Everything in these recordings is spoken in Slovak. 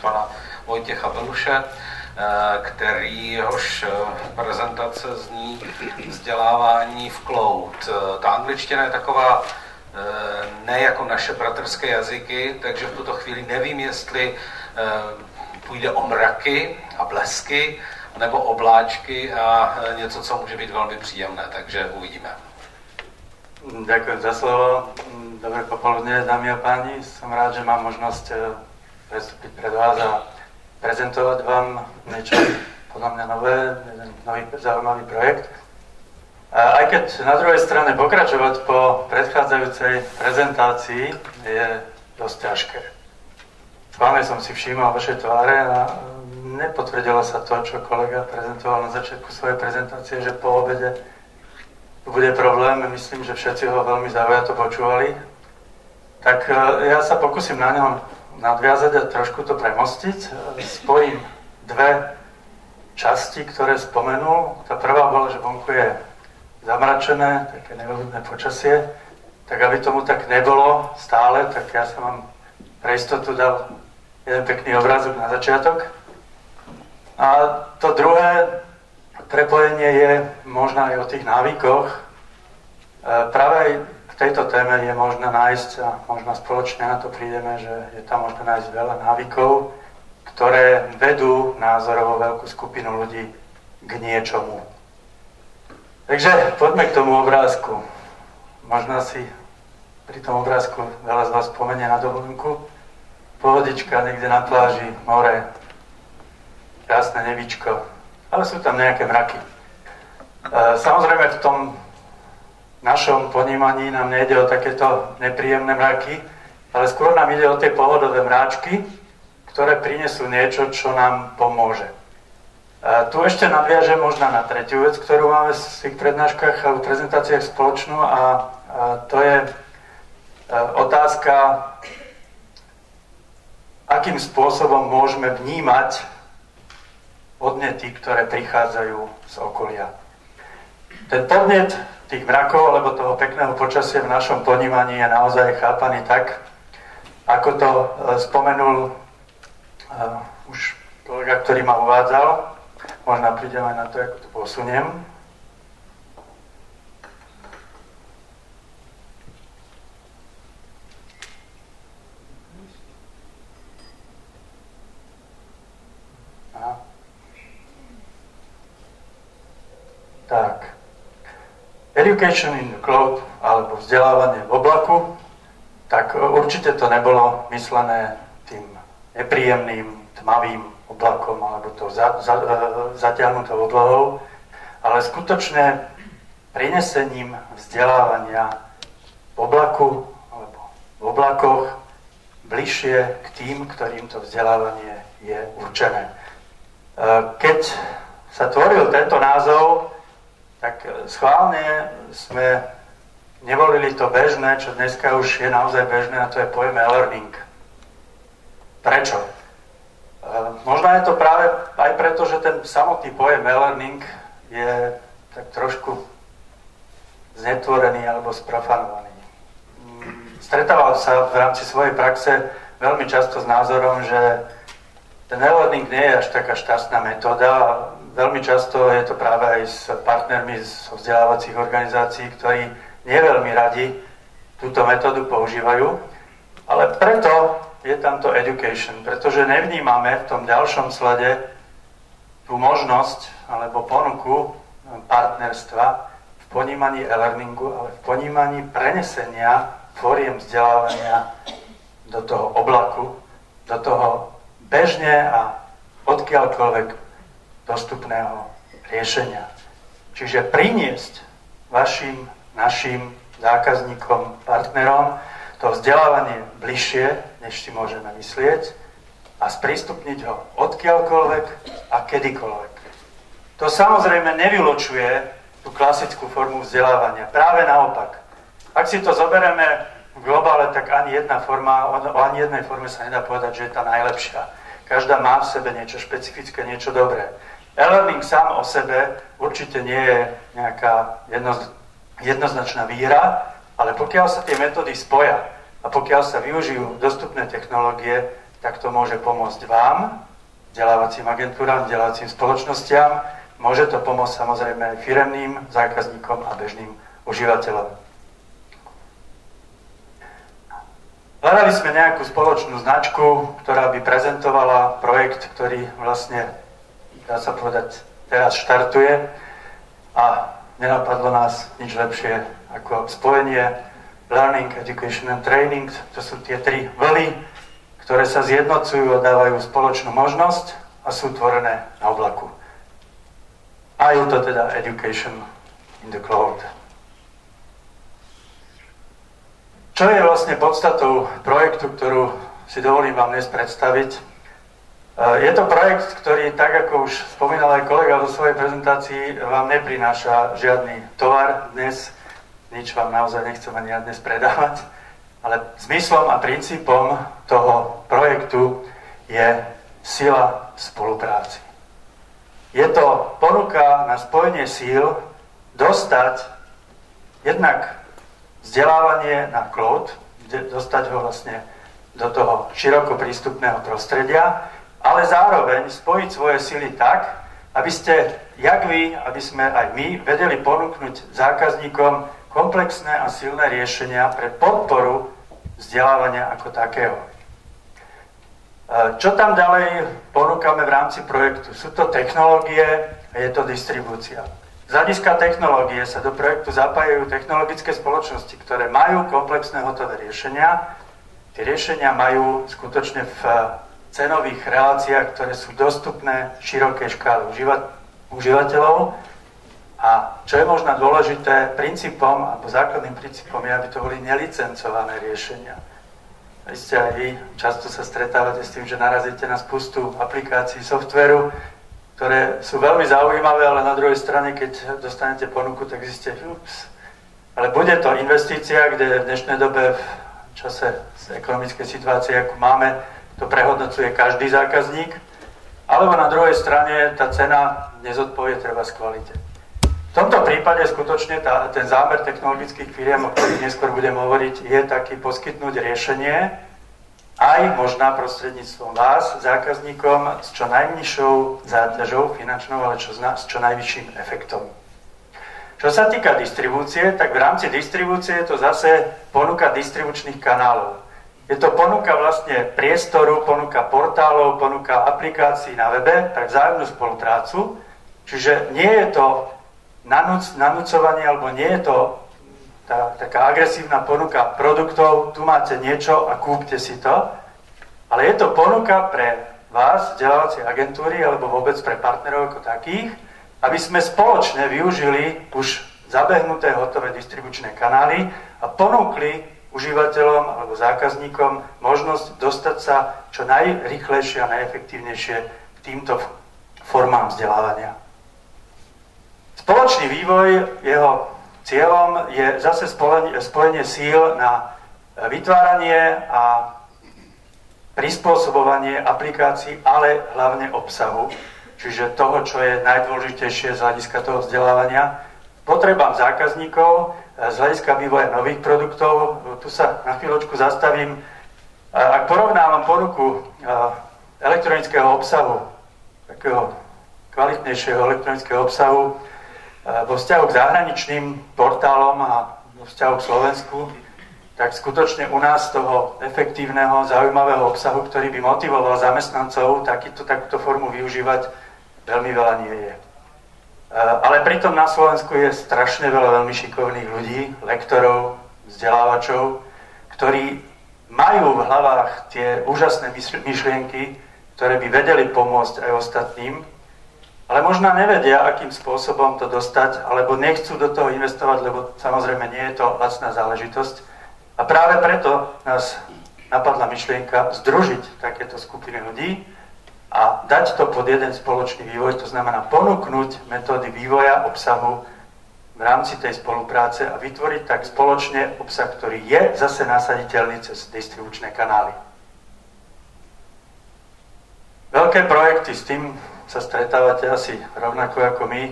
pana Vojtěcha Beluše, jehož prezentace zní vzdělávání v cloud. Ta angličtina je taková ne jako naše bratrské jazyky, takže v tuto chvíli nevím, jestli půjde o mraky a blesky, nebo obláčky a něco, co může být velmi příjemné, takže uvidíme. Ďakujem za slovo. Dobré popoludne, dámy a páni. Som rád, že mám možnosť prestúpiť pred vás a prezentovať vám niečo podľa mňa nové, jeden nový zaujímavý projekt. Aj keď na druhej strane pokračovať po predchádzajúcej prezentácii je dosť ťažké. Schválne som si všímal vaše tváre a nepotvrdilo sa to, čo kolega prezentoval na začiatku svojej prezentácie, že po obede bude problém. Myslím, že všetci ho veľmi zaujato počúvali. Tak ja sa pokúsim na ňom nadviazať a trošku to premostiť. Spojím dve časti, ktoré spomenul. Tá prvá bola, že vonku je zamračené, také neveľudné počasie. Tak aby tomu tak nebolo stále, tak ja som vám pre istotu dal jeden pekný obrázok na začiatok. A to druhé prepojenie je možno aj o tých návykoch. Práve aj v tejto téme je možné nájsť, a možno spoločne na to prídeme, že je tam možné nájsť veľa návykov, ktoré vedú názorovo veľkú skupinu ľudí k niečomu. Takže poďme k tomu obrázku. Možno si pri tom obrázku veľa z vás spomenie na dovolenku. Pohodička niekde na pláži, more, krásne nebičko, ale sú tam nejaké mraky. Samozrejme v tom našom ponímaní nám nejde o takéto nepríjemné mraky, ale skôr nám ide o tie pohodové mráčky, ktoré prinesú niečo, čo nám pomôže. Tu ešte nadviažem možno na tretiu vec, ktorú máme v tých prednáškach a v prezentáciách spoločnú, a to je otázka, akým spôsobom môžeme vnímať podnety, ktoré prichádzajú z okolia. Ten podnet tých mrakov, alebo toho pekného počasia v našom ponímaní je naozaj chápaný tak, ako to spomenul už kolega, ktorý ma uvádzal. Možno prídem aj na to, ako to posuniem. Tak. Education in the cloud, alebo vzdelávanie v oblaku, tak určite to nebolo myslené tým nepríjemným, tmavým oblakom, alebo to zatiahnutou oblohou, ale skutočne prinesením vzdelávania v oblaku, alebo v oblakoch, bližšie k tým, ktorým to vzdelávanie je určené. Keď sa tvoril tento názov, tak schválne sme nevolili to bežné, čo dneska už je naozaj bežné, a to je pojem e-learning. Prečo? Možno je to práve aj preto, že ten samotný pojem e-learning je tak trošku znetvorený alebo sprofanovaný. Stretával sa v rámci svojej praxe veľmi často s názorom, že ten e-learning nie je až taká šťastná metóda. Veľmi často je to práve aj s partnermi z vzdelávacích organizácií, ktorí nie veľmi radi túto metódu používajú, ale preto je tam to education, pretože nevnímame v tom ďalšom slede tú možnosť alebo ponuku partnerstva v ponímaní e-learningu, ale v ponímaní prenesenia foriem vzdelávania do toho oblaku, do toho bežne a odkiaľkoľvek dostupného riešenia. Čiže priniesť vašim, našim zákazníkom, partnerom to vzdelávanie bližšie, než si môžeme myslieť, a sprístupniť ho odkiaľkoľvek a kedykoľvek. To samozrejme nevylučuje tú klasickú formu vzdelávania. Práve naopak. Ak si to zoberieme v globále, tak ani jedna forma, o ani jednej forme sa nedá povedať, že je tá najlepšia. Každá má v sebe niečo špecifické, niečo dobré. E-learning sám o sebe určite nie je nejaká jednoznačná výhra, ale pokiaľ sa tie metódy spoja a pokiaľ sa využijú dostupné technológie, tak to môže pomôcť vám, vzdelávacím agentúram, vzdelávacím spoločnostiam, môže to pomôcť samozrejme aj firemným zákazníkom a bežným užívateľom. Hľadali sme nejakú spoločnú značku, ktorá by prezentovala projekt, ktorý vlastne, dá sa povedať, teraz štartuje a nenapadlo nás nič lepšie ako spojenie Learning, Education and Training. To sú tie tri vlny, ktoré sa zjednocujú a dávajú spoločnú možnosť a sú tvorené na oblaku. A je to teda Education in the Cloud. Čo je vlastne podstatou projektu, ktorú si dovolím vám dnes predstaviť? Je to projekt, ktorý, tak ako už spomínal aj kolega vo svojej prezentácii, vám neprináša žiadny tovar dnes, nič vám naozaj nechcem ani ja dnes predávať, ale zmyslom a princípom toho projektu je sila spolupráci. Je to ponuka na spojenie síl dostať jednak vzdelávanie na cloud, dostať ho vlastne do toho široko prístupného prostredia, ale zároveň spojiť svoje sily tak, aby ste, jak vy, aby sme aj my, vedeli ponúknuť zákazníkom komplexné a silné riešenia pre podporu vzdelávania ako takého. Čo tam ďalej ponúkame v rámci projektu? Sú to technológie a je to distribúcia. Z hľadiska technológie sa do projektu zapájajú technologické spoločnosti, ktoré majú komplexné hotové riešenia. Tie riešenia majú skutočne v cenových reláciách, ktoré sú dostupné širokej škále užívateľov. A čo je možno dôležité, princípom, alebo základným princípom je, aby to boli nelicencované riešenia. Ste aj vy, často sa stretávate s tým, že narazíte na spustu aplikácií, softvéru, ktoré sú veľmi zaujímavé, ale na druhej strane, keď dostanete ponuku, tak zistíte, ale bude to investícia, kde v dnešnej dobe, v čase z ekonomickej situácie, ako máme, to prehodnocuje každý zákazník, alebo na druhej strane tá cena nezodpovie treba z kvalite. V tomto prípade skutočne ten zámer technologických firiem, o ktorých neskôr budem hovoriť, je taký poskytnúť riešenie, aj možná prostredníctvom vás, zákazníkom, s čo najnižšou záťažou finančnou, ale s čo najvyšším efektom. Čo sa týka distribúcie, tak v rámci distribúcie je to zase ponuka distribučných kanálov. Je to ponuka vlastne priestoru, ponuka portálov, ponuka aplikácií na webe pre vzájomnú spoluprácu, čiže nie je to nanúcovanie, alebo nie je to taká agresívna ponuka produktov, tu máte niečo a kúpte si to, ale je to ponuka pre vás, vzdelávacie agentúry, alebo vôbec pre partnerov ako takých, aby sme spoločne využili už zabehnuté hotové distribučné kanály a ponúkli užívateľom alebo zákazníkom možnosť dostať sa čo najrýchlejšie a najefektívnejšie k týmto formám vzdelávania. Spoločný vývoj, jeho cieľom je zase spojenie síl na vytváranie a prispôsobovanie aplikácií, ale hlavne obsahu, čiže toho, čo je najdôležitejšie z hľadiska toho vzdelávania, potrebám zákazníkov, z hľadiska vývoja nových produktov. Tu sa na chvíľočku zastavím. Ak porovnávam ponuku elektronického obsahu, takého kvalitnejšieho elektronického obsahu, vo vzťahu k zahraničným portálom a vo vzťahu k Slovensku, tak skutočne u nás toho efektívneho, zaujímavého obsahu, ktorý by motivoval zamestnancov takúto formu využívať, veľmi veľa nie je. Ale pritom na Slovensku je strašne veľa veľmi šikovných ľudí, lektorov, vzdelávačov, ktorí majú v hlavách tie úžasné myšlienky, ktoré by vedeli pomôcť aj ostatným, ale možno nevedia, akým spôsobom to dostať, alebo nechcú do toho investovať, lebo samozrejme nie je to lacná záležitosť. A práve preto nás napadla myšlienka združiť takéto skupiny ľudí a dať to pod jeden spoločný vývoj, to znamená ponúknuť metódy vývoja obsahu v rámci tej spolupráce a vytvoriť tak spoločne obsah, ktorý je zase nasaditeľný cez distribučné kanály. Veľké projekty, s tým sa stretávate asi rovnako ako my.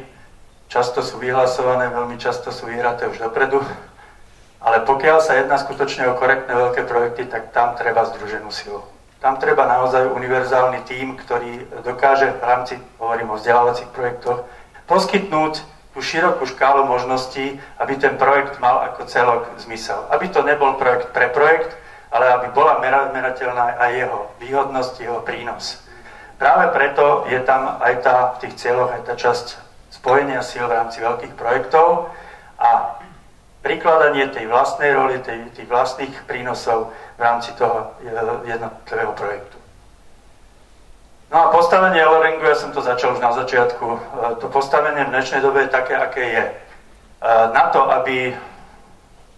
Často sú vyhlasované, veľmi často sú vyhraté už dopredu. Ale pokiaľ sa jedná skutočne o korektné veľké projekty, tak tam treba združenú silu. Tam treba naozaj univerzálny tím, ktorý dokáže v rámci, hovorím o vzdelávacích projektoch, poskytnúť tú širokú škálu možností, aby ten projekt mal ako celok zmysel. Aby to nebol projekt pre projekt, ale aby bola merateľná aj jeho výhodnosť, jeho prínos. Práve preto je tam aj v tých cieľoch aj tá časť spojenia síl v rámci veľkých projektov a prikladanie tej vlastnej roli, tých vlastných prínosov v rámci toho jednotlivého projektu. No a postavenie LRNGu, ja som to začal už na začiatku, to postavenie v dnešnej dobe je také, aké je. Na to, aby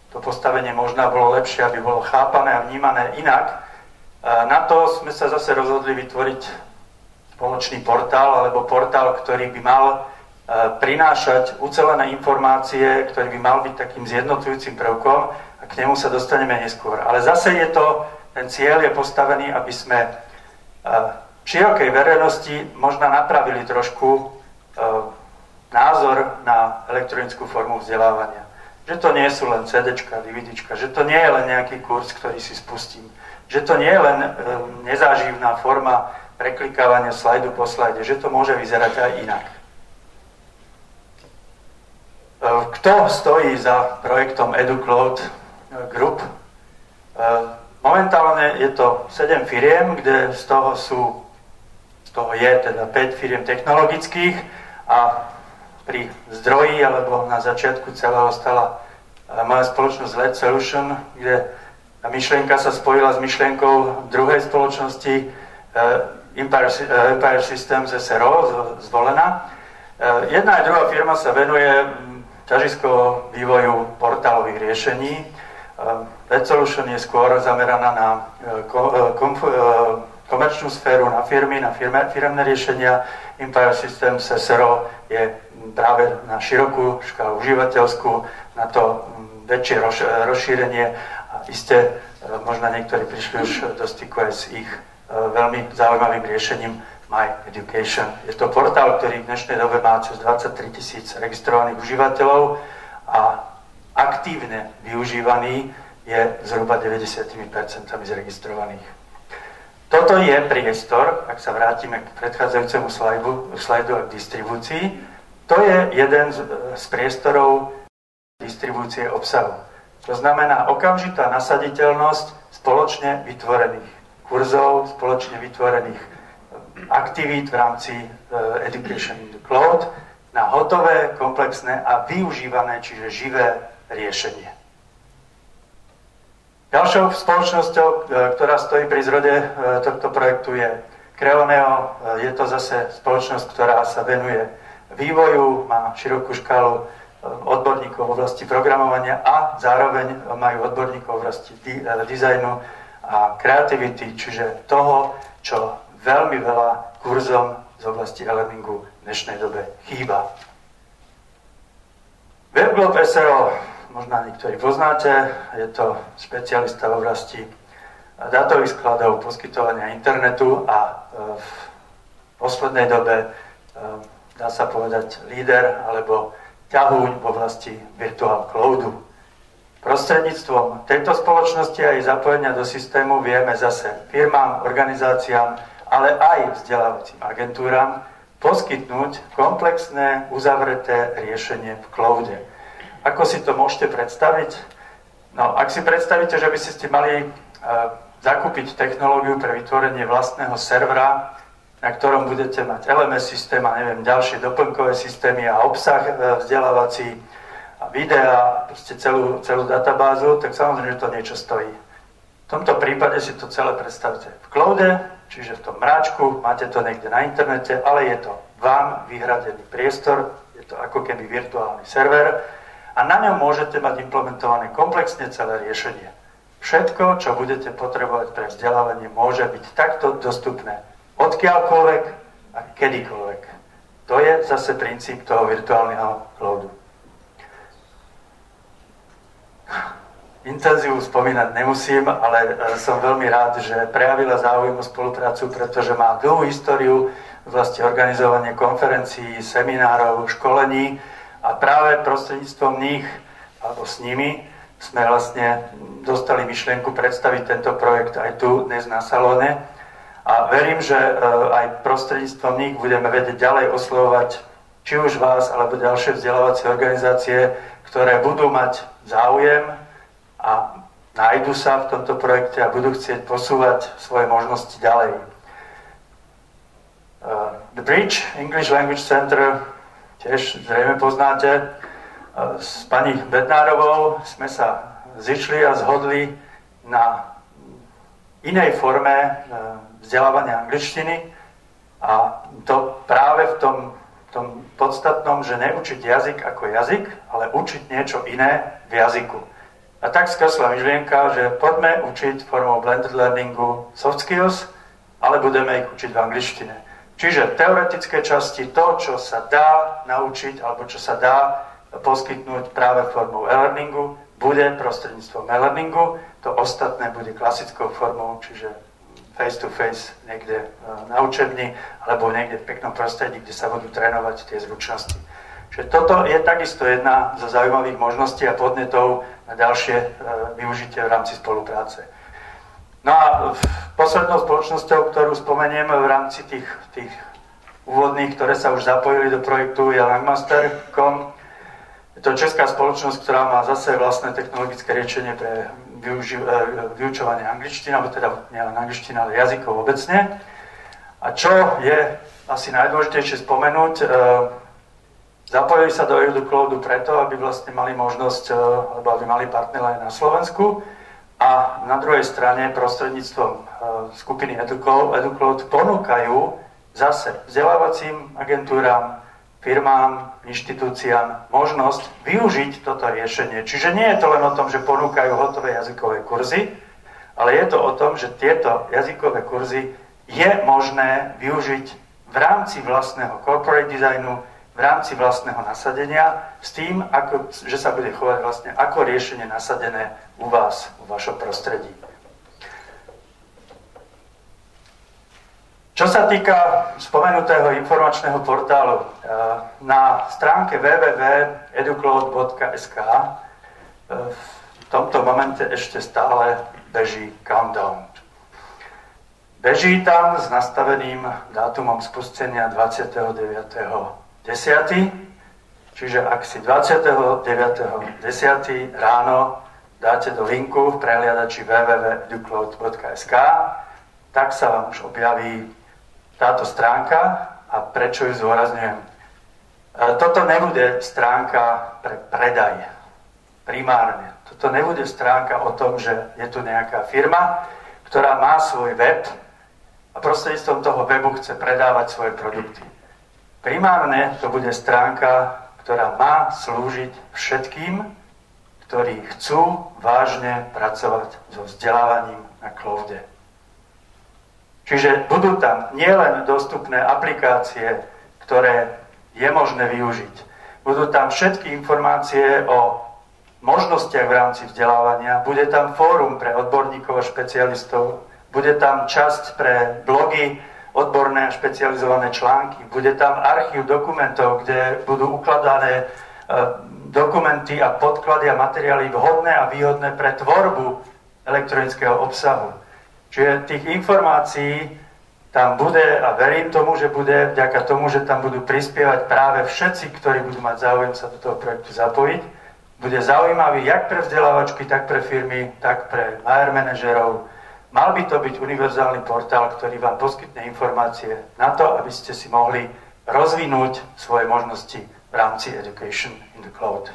to postavenie možno bolo lepšie, aby bolo chápané a vnímané inak, na to sme sa zase rozhodli vytvoriť spoločný portál, alebo portál, ktorý by mal prinášať ucelené informácie, ktorý by mal byť takým zjednocujúcim prvkom a k nemu sa dostaneme neskôr. Ale zase je to, ten cieľ je postavený, aby sme širokej verejnosti možno napravili trošku názor na elektronickú formu vzdelávania. Že to nie sú len CDčka, DVDčka, že to nie je len nejaký kurz, ktorý si spustím, že to nie je len nezáživná forma preklikávania slajdu po slajde, že to môže vyzerať aj inak. Kto stojí za projektom EduCloud Group? Momentálne je to 7 firiem, kde z toho je teda 5 firiem technologických a pri zdroji alebo na začiatku celého stala moja spoločnosť LED Solution, kde tá myšlienka sa spojila s myšlienkou druhej spoločnosti Empire Systems SRO zvolená. Jedna aj druhá firma sa venuje ťažiskovo vývoju portálových riešení. LED Solution je skôr zameraná na komerčnú sféru, na firmy, na firemné riešenia. Empire Systems SRO je práve na širokú škálu užívateľskú, na to väčšie rozšírenie a iste možno niektorí prišli už do styku aj s ich veľmi zaujímavým riešením My Education. Je to portál, ktorý v dnešnej dobe má cez 23 000 registrovaných užívateľov a aktívne využívaný je zhruba 90% zregistrovaných. Toto je priestor, ak sa vrátime k predchádzajúcemu slajdu a k distribúcii, to je jeden z priestorov distribúcie obsahu. To znamená okamžitá nasaditeľnosť spoločne vytvorených kurzov, spoločne vytvorených aktivít v rámci Education in the Cloud na hotové, komplexné a využívané, čiže živé riešenie. Ďalšou spoločnosťou, ktorá stojí pri zrode tohto projektu je Creoneo. Je to zase spoločnosť, ktorá sa venuje vývoju, má širokú škálu odborníkov v oblasti programovania a zároveň majú odborníkov v oblasti dizajnu a kreativity, čiže toho, čo veľmi veľa kurzom z oblasti e-learningu v dnešnej dobe chýba. WebGlobe SRO, možno niektorí poznáte, je to špecialista v oblasti dátových skladov, poskytovania internetu a v poslednej dobe, dá sa povedať, líder alebo ťahuň v oblasti virtual cloudu. Prostredníctvom tejto spoločnosti a jej zapojenia do systému vieme zase firmám, organizáciám, ale aj vzdelávacím agentúram poskytnúť komplexné, uzavreté riešenie v cloude. Ako si to môžete predstaviť? No, ak si predstavíte, že by ste mali zakúpiť technológiu pre vytvorenie vlastného servera, na ktorom budete mať LMS systém a neviem, ďalšie doplnkové systémy a obsah vzdelávací a videa, proste celú databázu, tak samozrejme, že to niečo stojí. V tomto prípade si to celé predstavíte v cloude, čiže v tom mráčku, máte to niekde na internete, ale je to vám vyhradený priestor, je to ako keby virtuálny server a na ňom môžete mať implementované komplexne celé riešenie. Všetko, čo budete potrebovať pre vzdelávanie, môže byť takto dostupné odkiaľkoľvek a kedykoľvek. To je zase princíp toho virtuálneho cloudu. Intenziu spomínať nemusím, ale som veľmi rád, že prejavila záujem o spoluprácu, pretože má dlhú históriu v oblasti organizovania konferencií, seminárov, školení a práve prostredníctvom nich, alebo s nimi, sme vlastne dostali myšlienku predstaviť tento projekt aj tu dnes na salóne A verím, že aj prostredníctvom nich budeme vedieť ďalej oslovovať či už vás, alebo ďalšie vzdelávacie organizácie, ktoré budú mať záujem a nájdu sa v tomto projekte a budú chcieť posúvať svoje možnosti ďalej. The Bridge English Language Center tiež zrejme poznáte. S pani Bednárovou sme sa zišli a zhodli na inej forme vzdelávania angličtiny a to práve v tom podstatnom, že neučiť jazyk ako jazyk, ale učiť niečo iné v jazyku. A tak skresla myšlienka, že poďme učiť formou blended learningu soft skills, ale budeme ich učiť v angličtine. Čiže teoretické časti, to, čo sa dá naučiť, alebo čo sa dá poskytnúť práve formou e-learningu, bude prostredníctvom e-learningu, to ostatné bude klasickou formou, čiže face-to-face niekde na učebni alebo niekde v peknom prostredí, kde sa budú trénovať tie zručnosti. Čiže toto je takisto jedna zo zaujímavých možností a podnetov na ďalšie využitie v rámci spolupráce. No a poslednou spoločnosťou, ktorú spomeniem v rámci tých úvodných, ktoré sa už zapojili do projektu, je Langmaster.com. Je to česká spoločnosť, ktorá má zase vlastné technologické riešenie pre vyučovanie angličtiny, alebo teda nielen angličtiny, ale jazykov obecne. A čo je asi najdôležitejšie spomenúť, zapojili sa do EduCloudu preto, aby vlastne mali možnosť, alebo aby mali partnera aj na Slovensku. A na druhej strane prostredníctvom skupiny EduCloud ponúkajú zase vzdelávacím agentúram, firmám, inštitúciám možnosť využiť toto riešenie. Čiže nie je to len o tom, že ponúkajú hotové jazykové kurzy, ale je to o tom, že tieto jazykové kurzy je možné využiť v rámci vlastného corporate designu, v rámci vlastného nasadenia, s tým, že sa bude chovať vlastne ako riešenie nasadené u vás, v vašom prostredí. Čo sa týka spomenutého informačného portálu, na stránke www.educloud.sk v tomto momente ešte stále beží countdown. Beží tam s nastaveným dátumom spustenia 29.10. Čiže ak si 29.10. ráno dáte do linku v prehliadači www.educloud.sk, tak sa vám už objaví táto stránka a prečo ju zdôrazňujem. Toto nebude stránka pre predaj, primárne. Toto nebude stránka o tom, že je tu nejaká firma, ktorá má svoj web a prostredníctvom toho webu chce predávať svoje produkty. Primárne to bude stránka, ktorá má slúžiť všetkým, ktorí chcú vážne pracovať so vzdelávaním na cloude. Čiže budú tam nielen dostupné aplikácie, ktoré je možné využiť. Budú tam všetky informácie o možnostiach v rámci vzdelávania. Bude tam fórum pre odborníkov a špecialistov. Bude tam časť pre blogy, odborné a špecializované články. Bude tam archív dokumentov, kde budú ukladané dokumenty a podklady a materiály vhodné a výhodné pre tvorbu elektronického obsahu. Čiže tých informácií tam bude a verím tomu, že bude vďaka tomu, že tam budú prispievať práve všetci, ktorí budú mať záujem sa do toho projektu zapojiť. Bude zaujímavý jak pre vzdelávačky, tak pre firmy, tak pre HR manažerov. Mal by to byť univerzálny portál, ktorý vám poskytne informácie na to, aby ste si mohli rozvinúť svoje možnosti v rámci Education in the Cloud.